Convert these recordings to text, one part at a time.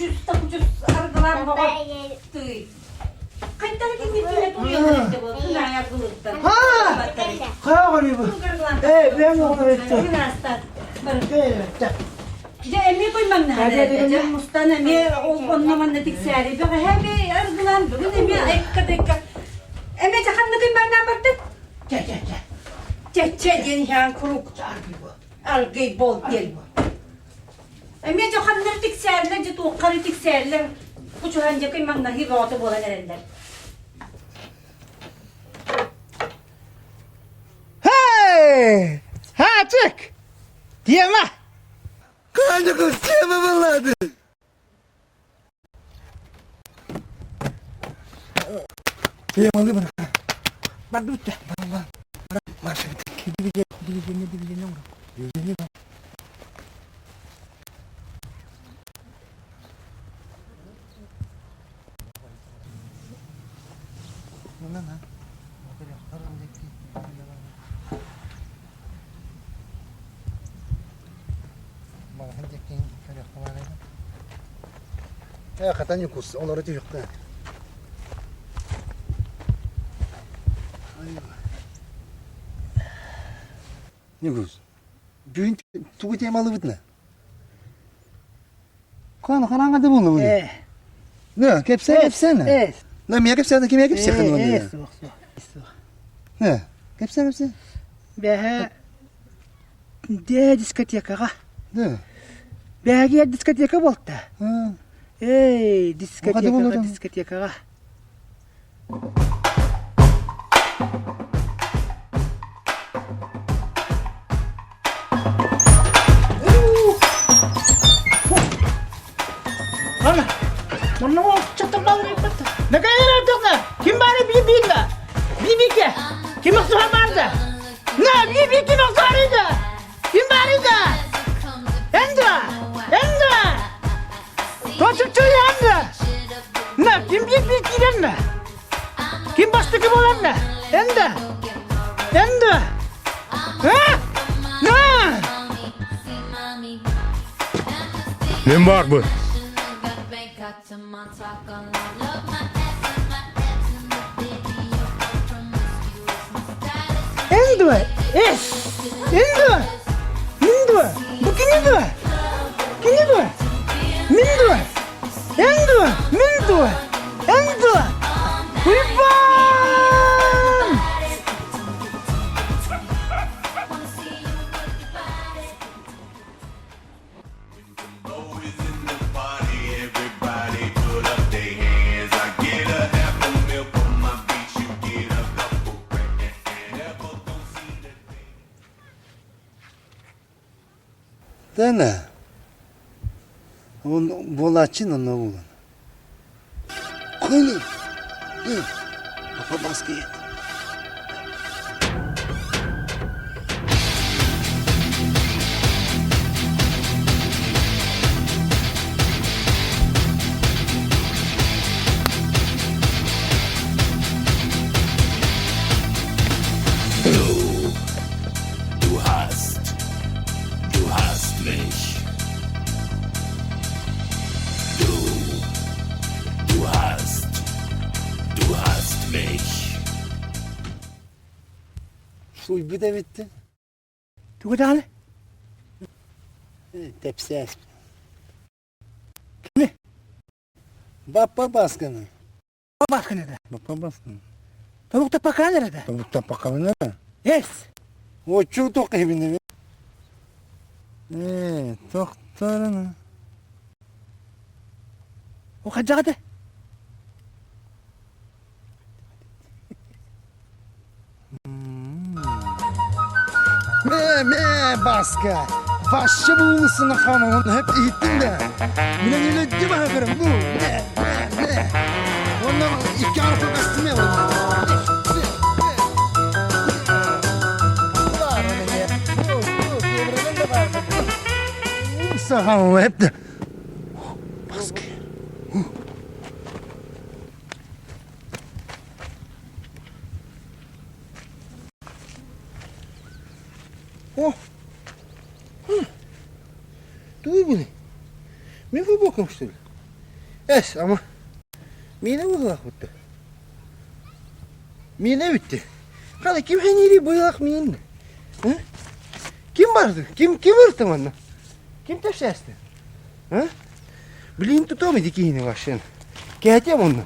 ucuz arılar baba. Kaçtan kimlikle duruyor işte bu. Kınaya kılıktan. Ha! Kaya var bu. Ben onu ettim. Evet. İşte emeği koymam ne hale. Mustan emeği onlaman ne tikseri. Bir hem bir arılar bugün emeği ekka. Emeği çakanlı kıyım ben ne yapardım? Çe diyen yan kuruk. Algıy bol değil bu. Emeği çakanlı tikserler, ciddi okkarı tikserler. Bu çuhanca kıyım ben nahi rahatı bolan erenler. Hey! Ha çık! Diyeme! Kanka kız diyeme vallahi. Diyeme alayım bana. Bak lütfen. Bak şimdi. Divizyonu olur. Yüzünü bak. Bana ne? Hakikaten yokuz. Onları da yok da. Yokuz. Büyün tuğu temalı bitne. Kanan kadar bunu bunu. Ne? Kepse ne? Evet. Ne miye kepse de kime kepse kanı onu. Evet. Ne? Kepse. Beha de diskoteka. Ne? Beha diskoteka bolta. Ha. Ey O kadar bulur. diskoteka. Ana. Mana o çatı bağırıyor patı. Ne kadar yaptın? Kim bari bibiyle? Bibike. Kim sormadı? Ne bibike kim sormadı? Kim bari da? Enda. Toçukçu yandı. Ne kim bibike ne? Kim bastı kim olan ne? Enda. Ha? Ne? Ne var bu? Endo. Endo. Bu kim? Mindu. Endo. Kurban. Dene. On bolaçın onu bulun. Kını. Kafa baskı yedi. Du hast mich. Du hast mich. Suy bir de bitti. Tu kadar. Tepsi aç. Ne? Baba baskını. Başka nerede? Baba baskını. Tavuk da bakan nerede? Tavukta bakalım ne? Yes. O çok tok evinde mi? Doktoruna. O kaçadı. Me baskı. Başçı buğulusunu kanalını hep eğittim de. Bile öyle değil mi haberim bu? Ne? Ondan iki harfi bastım ya ondan. Sakalını hep de. Baskı. Oh. Duy bunu. Ne bu bakmıştır? Es ama mine bulak bitti. Mine bitti. Kala kim heniri bulak mine? Ha? Kim vardı? Kim vurdu onu? Kim tepsesti? Ha? Bilin tutamaydı ki yine başın. Geleceğim ondan.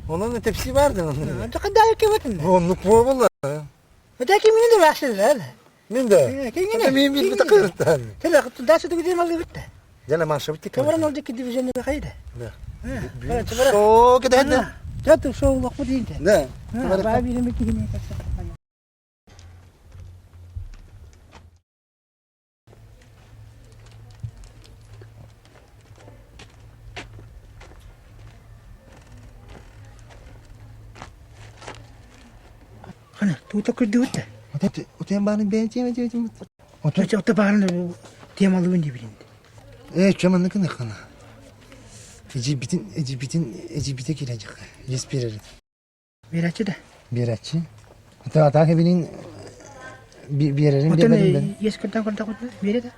Onun da tepsi vardı onun. Hadi kadar kemetin. Onu kovula. Hadi kimin de başladı. Min de. Kimin Min bir takırtan. Tela kutu daşı da gidelim alı bitti. Jana marşa bitti. Kameran oradaki divizyonu kaydı. So kita hadi. Jatuh soğuk bu değil de. Ne? Baba benim bir kihine kaçtı. Kana tuta kurdu bitti. Utan bana benziyor. Otu bağırın temalı bindi bilindi. Çaman ne kadar kana. Ecibite girecek. Yes bir yere. Bir açı da. Bir açı. Hatta hepinin bir yerin Otu ne ben. yes kurdan bir de.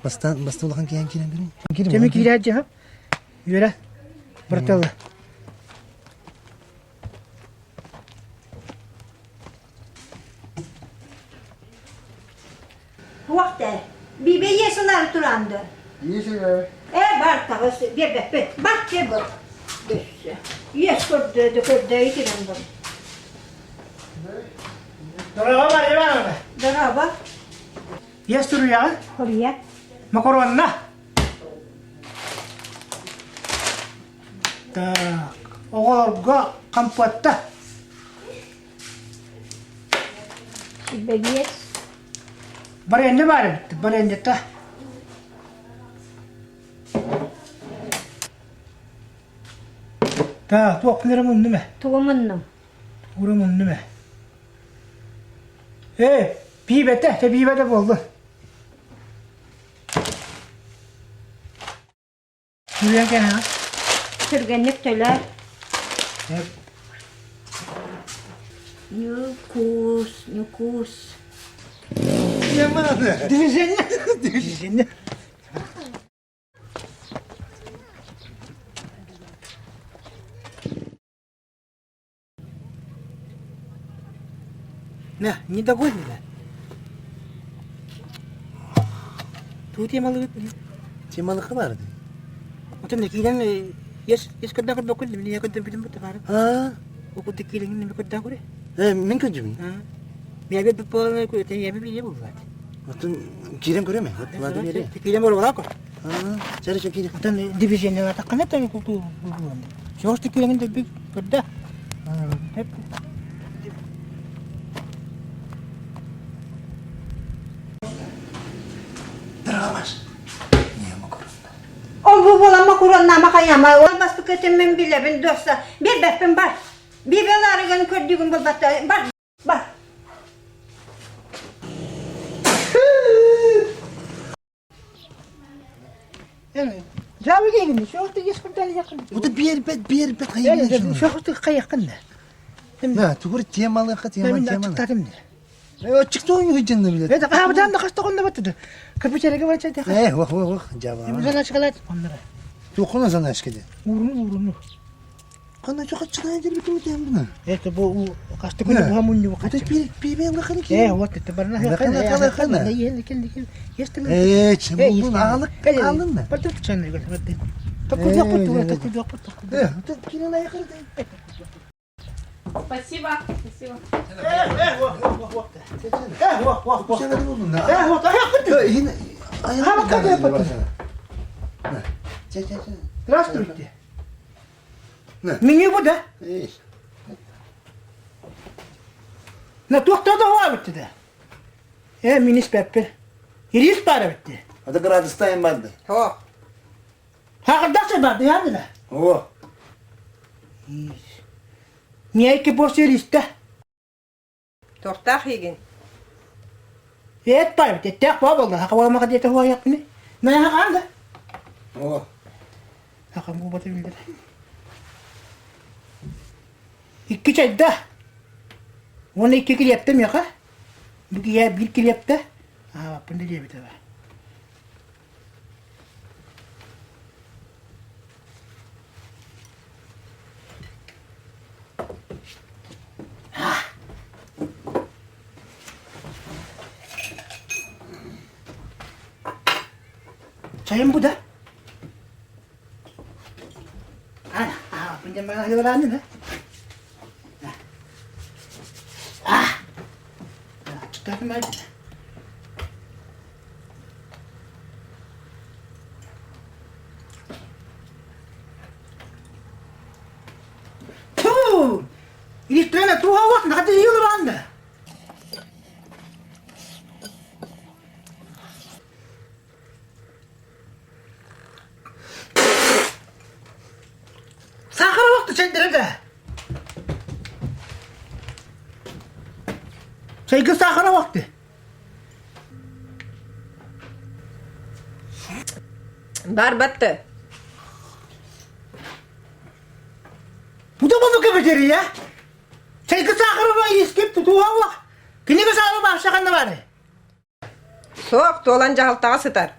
Basta ulan kiyan benim. Demek ki ilacı ha. Yöre. Bartalı. Vakti. Bir yesinler turandı. İyi şey ya. Bak tavası bir bak ki bu. Yes kurdu itiren bu. Doğru var ya. Daraba Yes turu ya. Korea. Makarona. Tak. Olga kampatta. Sibelius. Barende var bitti. Barende ta. Ta, tu aknera mun nime. Tuğumunum. Ura mun nime. Pibete, te pibete boldu. Yürüyen gene ha. Sürgenlik töler. Hep. Nukus. Yaman ne? Divizyonlu. Divizyonlu. Не догонили, да? Тут я малый выпил. Temalı vardı. Вот он килен, я когда когда купил, я когда пидем вот товар. Ha? Вот куда килен, не когда куре. Min kancım. Я ведь по куре, я ведь не был вать. Otun kirem görüyor mu? Vardı bir yere. Килен был лако. Ha? Çare çok kirem. Вот он дивизион на такая там культуру. Чего ж ты килен да биг когда? Dramaş. Niye mi korun? O bu bulama kurunlama kayama. O bas tüketimin bile ben dosta. Bir bepim var. Bir beları gün kördüğüm bu batta. Var. Yani cevabı gelin. Şu orta yeskurdan yakın. Bu da bir yer bet hayır. Yani şu orta kayakın da. Ne? Tuğur temalı kat Ben temalı. açıkladım ne? O çıktı oyun hıcında bile. Evet, kahveden de kaçta konuda battı. Kapıçere gibi açtı. Vah. Cevap. Güzel açıklar onlara. Dokuna sana aşk edi. Uğrunu. Kana çok açıklayın der bütün tembunu. Evet, bu kaçta konuda bu hamun bu Bu da kaçta. bir bakın ki. Vakit tabarına Yakala. Ne yiyin dikil. Yestim. Çabuk aldın mı? Patı tutan ne kadar. Takut yok. Kimin ayakları da. Спасибо. Bu sefer de buldun da. Yine Ha, ayağını bak, hadi yapalım. Çek. Здравствуйте. Ne? Menü bu da. İyi. Ne tohtada var bitti de. Minis pepper. Yeriz para bitti. Hadi Gradistayım vardı. Ha kadar vardı yani de. O. Niye ki boş yeriste? Тортах егин. Evet para bitti. Tek var vallahi. Hava mı kadar hava yapını. Ne yapanda? O. Hakan bu batı bildir. İki çayda. Onu 2 kilo yaptım ya ka. Bu ya 1 kilo yaptı. Bak bunda diye bir de var. Çayım bu da. Pinjam bana hiburan ne? Çıkartma hadi. Puh! Ini trena tuh awak nak ada hiburan dah. Sakar waktu cendera dah. Saya ke sakar waktu. Barbattı. Bu da bunu kebeceri ya. Saya ke sakar waktu skip tuh awak. Kini ke sakar bahasa ne var? Soğuk dolanca haltağı sıtar.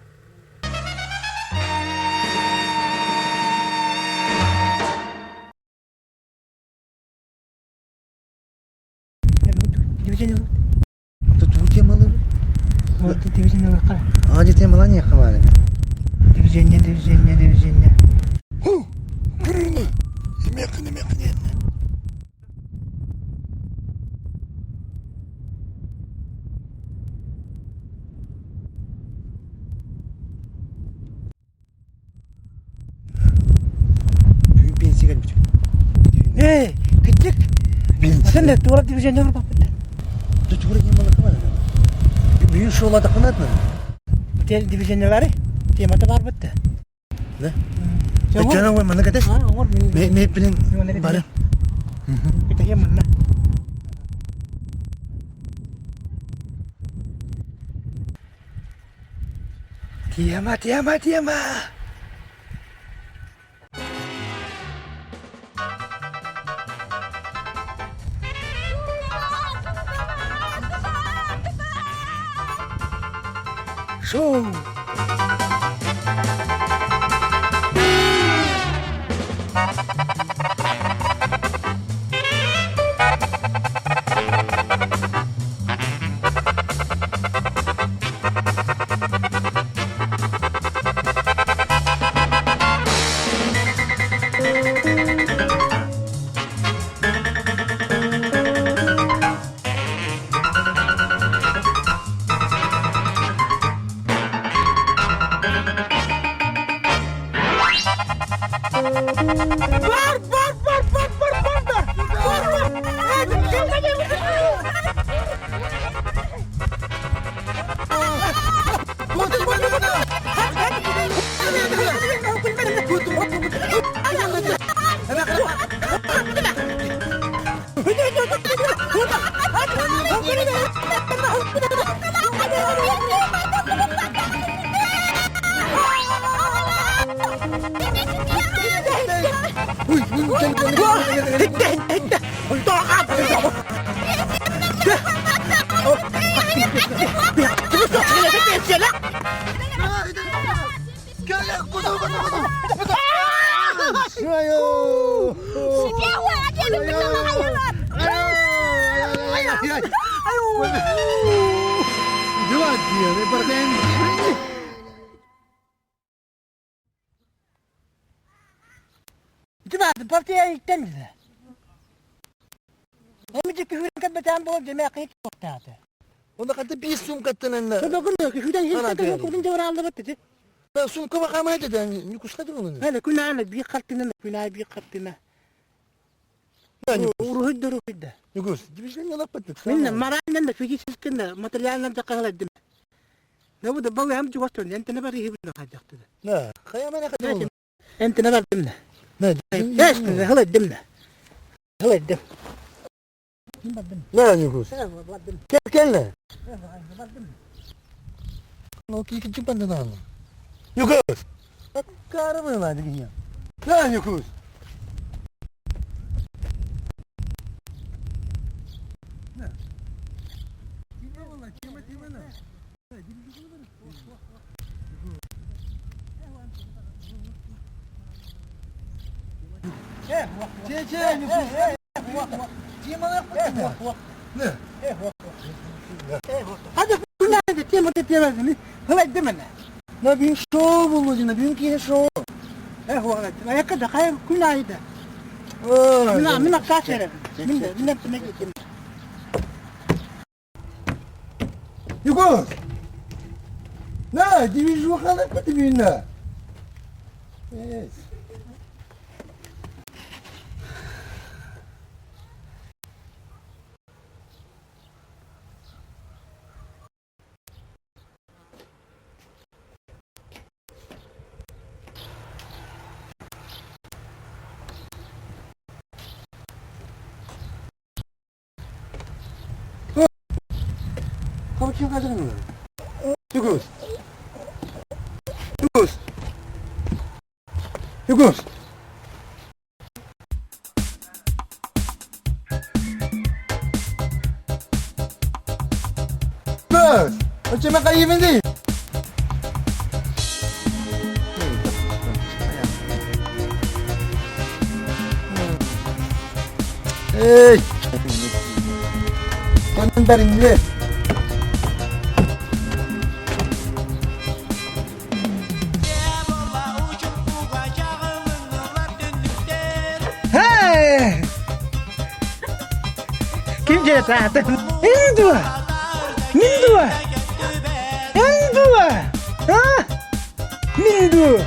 Divizyon Тут у темалы. yok. Divizyon yok. Acı temalar ne kamarım? Divizyon. Hu! Kırını. Mekne. Büyük bir sigara biçim. Küçük. Bin. Sen de tuvalet divizyonda var bak. Тут вроде немало kamarım. Büyük şu olada kanat mı? Diğer divizyonları temada var bitti. Ne? Canım var mana kata? Umur Me pilin bareng. kita yang mana? Tiama. Show. Itu mah partiya ikten bize. Hem de küfür kadar bol demek hiç yok tahtı. Onda kata bir sum kattananla. Tabii okunuyor küfürden hiç kadar okudun da var aldı bitti. Sum kama kama dedi. Nükusladı onu. Hele kuna bir kalktığında kuna bir kalktığında. Yani Ruhudda. Nükus. Divizyon yalap pattık. Minna marayla da fiziksel kında materyalden de kahledim. Ne bu da bağı hem cuvastın. Ente ne bari hibine kaçacaktı. Ne? Kayama ne kadar oldu? Ente ne verdim ne? Ne? Eş ne haladım ne? Haladım. Ne Nükus? Gel ne? O ki ikinci bandan alın. Nükus. Kahraman vardı ya. Ne Nükus? Hadi kuna da tema da tema ne? Haladım ne? Ne büyük şov buldu yine, büyük yine şov. Vallahi. Ayakta da kayın günahıydı. Mina kaç yere. Minne tüme gittim. Yugo! Ne? Diviz bakalım mı dibine? Evet. Kamu kim kadın mı? Yugos. Yugos. Yugos. Yugos. Macam makan yemen ni. Hey. Kanan baring ni. Hey! Kim cesaretin? Ini dua. Min dua. Yang dua. Hah? Min dua.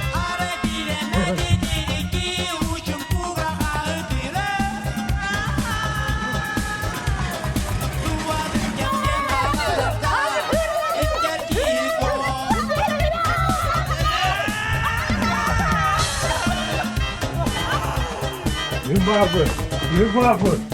Ne var bu? Ne var bu?